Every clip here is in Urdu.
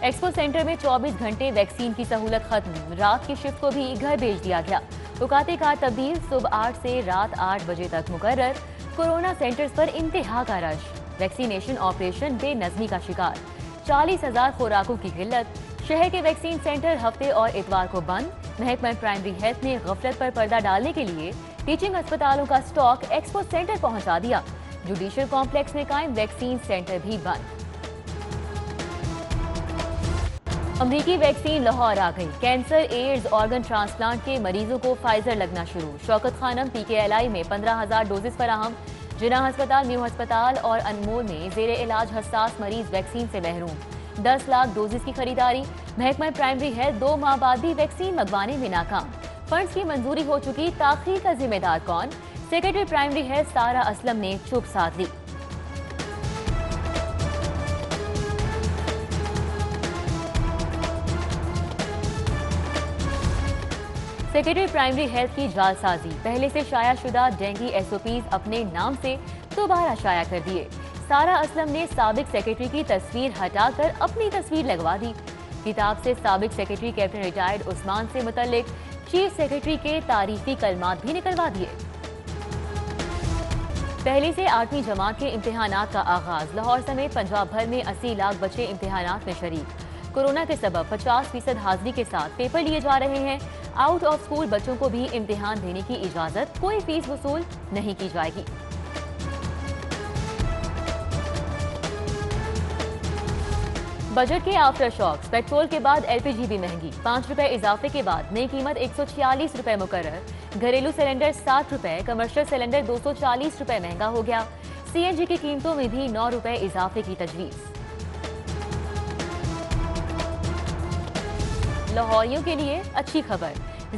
ایکسپو سینٹر میں 24 گھنٹے ویکسین کی سہولت ختم، رات کی شفٹ کو بھی گھر بھیج دیا گیا۔ اوقات کار تبدیل، صبح 8 سے رات 8 بجے تک مقرر۔ کورونا سینٹرز پر انتہا کا رش، ویکسینیشن آپریشن بے نظمی کا شکار، 40,000 خوراکوں کی قلت۔ شہر کے ویکسین سینٹر ہفتے اور اتوار کو بند۔ محکمہ پرائمری ہیلتھ نے غفلت پر پردہ ڈالنے کے لیے ٹیچنگ اسپتالوں کا سٹاک ایکسپو سینٹر پہنچا دیا۔ جوڈیشل کمپلیکس میں قائم ویکسین سینٹر بھی بند۔ امریکی ویکسین لاہور آ گئی، کینسر، ایڈز، آرگن ٹرانسپلانٹ کے مریضوں کو فائزر لگنا شروع۔ شوکت خانم PKLI میں 15,000 ڈوزز فراہم۔ جناح ہسپتال، نیو ہسپتال اور انمول میں زیر علاج حساس مریض ویکسین سے محروم۔ 10 لاکھ ڈوزز کی خریداری۔ محکمہ پرائمری ہیلتھ 2 ماہ بعد بھی ویکسین منگوانے میں ناکام۔ فنڈز کی منظوری ہو چکی، تاخیر کا ذمہ دار کون؟ Secretary primary health Sara Aslam نے چپ سادھ لی۔ سیکرٹری پرائمری ہیلتھ کی جعل سازی، پہلے سے شائع شدہ ڈینگی SOPs اپنے نام سے دوبارہ شائع کر دیے۔ سارہ اسلم نے سابق سیکرٹری کی تصویر ہٹا کر اپنی تصویر لگوا دی۔ کتاب سے سابق سیکرٹری کیپٹن ریٹائرڈ عثمان سے متعلق چیف سیکرٹری کے تعریفی کلمات بھی نکلوا دیے۔ پہلی سے 8ویں جماعت کے امتحانات کا آغاز، لاہور سمیت پنجاب بھر میں 80 لاکھ بچے امتحانات میں شریک۔ کورونا کے سبب 50% حاضری کے ساتھ پیپر لیے جا رہے ہیں۔ آؤٹ آف اسکول بچوں کو بھی امتحان دینے کی اجازت، کوئی فیس وصول نہیں کی جائے گی۔ بجٹ کے آفٹر شاکس، پیٹرول کے بعد LPG بھی مہنگی، 5 روپے اضافے کے بعد نئی قیمت 146 روپے مقرر۔ گھریلو سلنڈر 60 روپے، کمرشل سلنڈر 240 روپے مہنگا ہو گیا۔ CNG کی قیمتوں میں بھی 9 روپے اضافے کی تجویز۔ لاہوریوں کے لیے اچھی خبر،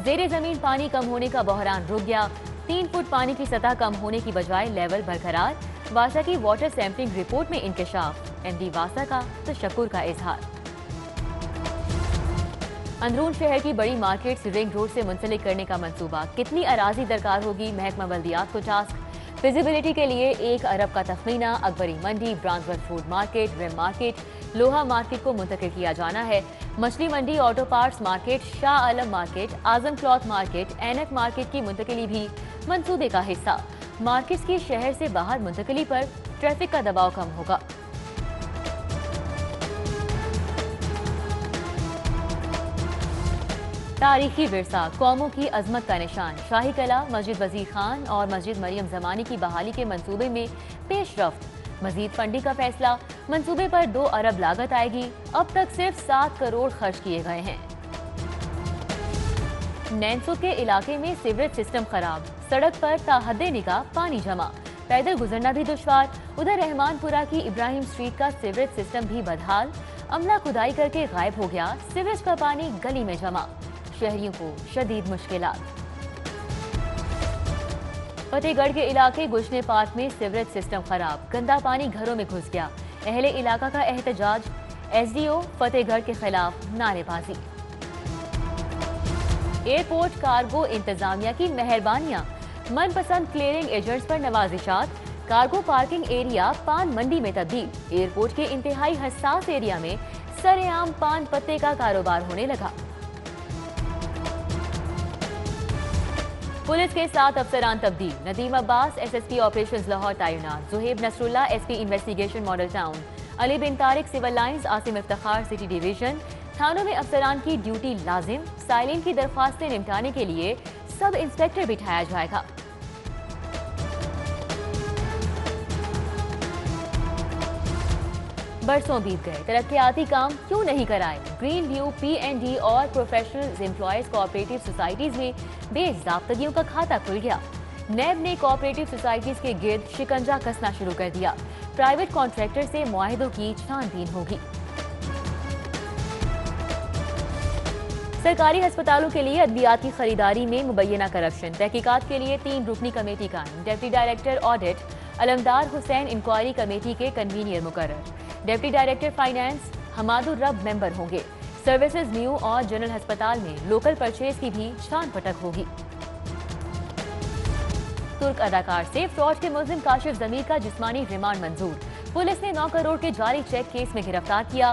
زیر زمین پانی کم ہونے کا بحران رک گیا۔ 3 فٹ پانی کی سطح کم ہونے کی بجائے لیول برقرار۔ واسا کی واٹر سیمپلنگ رپورٹ میں انکشاف، MD واسا کا تشکر کا اظہار۔ اندرون شہر کی بڑی مارکیٹس رنگ روڈ سے منسلک کرنے کا منصوبہ، کتنی اراضی درکار ہوگی؟ محکمہ بلدیات کو ٹاسک۔ فیزیبلٹی کے لیے 1 ارب کا تخمینہ، اکبری منڈی، برانزول فوڈ مارکیٹ، ریم مارکیٹ، لوہا مارکیٹ کو منتقل کیا جانا ہے۔ مچھلی منڈی، auto parts market, Shah Alam market, اعظم کلاتھ مارکیٹ، اینک مارکیٹ کی منتقلی بھی منصوبے کا حصہ۔ مارکیٹس کی شہر سے باہر منتقلی پر ٹریفک کا دباؤ کم ہوگا۔ تاریخی ورثہ، قوموں کی عظمت کا نشان، شاہی قلعہ، مسجد وزیر خان اور مسجد مریم زمانی کی بحالی کے منصوبے میں پیش رفت۔ مزید فنڈنگ کا فیصلہ، منصوبے پر 2 ارب لاگت آئے گی، اب تک صرف 7 کروڑ خرچ کیے گئے ہیں۔ نینسوت کے علاقے میں سیوریج سسٹم خراب، سڑک پر تا حد نگاہ پانی جمع، پیدل گزرنا بھی دشوار۔ ادھر رحمان پورہ کی ابراہیم اسٹریٹ کا سیوریج سسٹم بھی بدحال، عملہ کھدائی کر کے غائب ہو گیا، سیوریج کا پانی گلی میں جمع، شہریوں کو شدید مشکلات۔ فتح گڑھ کے علاقے گشنے پارک میں سیوریج سسٹم خراب، گندا پانی گھروں میں گھس گیا، اہل علاقہ کا احتجاج، SDO فتح گڑھ کے خلاف نعرے بازی۔ ایئرپورٹ کارگو انتظامیہ کی مہربانیاں، من پسند کلیئرنگ ایجنٹس پر نوازشات، کارگو پارکنگ ایریا پان منڈی میں تبدیل، ایئرپورٹ کے انتہائی حساس ایریا میں سرے عام پان پتے کا کاروبار ہونے لگا۔ پولیس کے 7 افسران تبدیل، ندیم عباس SSP آپریشنز لاہور تعینات، Zohaib Nasrullah SP investigation model town, Ali bin Tariq civil lines, Asim Iftikhar city division. تھانوں میں افسران کی ڈیوٹی لازم، سائلین کی درخواستیں نمٹانے کے لیے سب انسپیکٹر بٹھایا جائے گا۔ برسوں بیت گئے، ترقیاتی کام کیوں نہیں کرائے؟ گرین ویو PND اور پروفیشنل امپلائیز کوآپریٹو سوسائٹیز میں بے ضابطگیوں کا کھاتہ کھل گیا۔ نیب نے کوآپریٹو سوسائٹیز کے گرد شکنجہ کسنا شروع کر دیا، پرائیویٹ کانٹریکٹر سے معاہدوں کی چھان بین ہوگی۔ سرکاری ہسپتالوں کے لیے ادویات کی خریداری میں مبینہ کرپشن، تحقیقات کے لیے 3 رکنی کمیٹی قائم، ڈپٹی ڈائریکٹر آڈٹ علمدار حسین انکوائری کمیٹی کے کنوینئر مقرر، ڈپٹی ڈائریکٹر فائنانس حماد الرب ممبر ہوں گے۔ سروسز نیو اور جنرل ہسپتال میں لوکل پرچیز کی بھی چھان پٹک ہوگی۔ ترک اداکار سے فراڈ کے ملزم کاشف ضمیر کا جسمانی ریمانڈ منظور، پولیس نے 9 کروڑ کے جعلی چیک کیس میں گرفتار کیا۔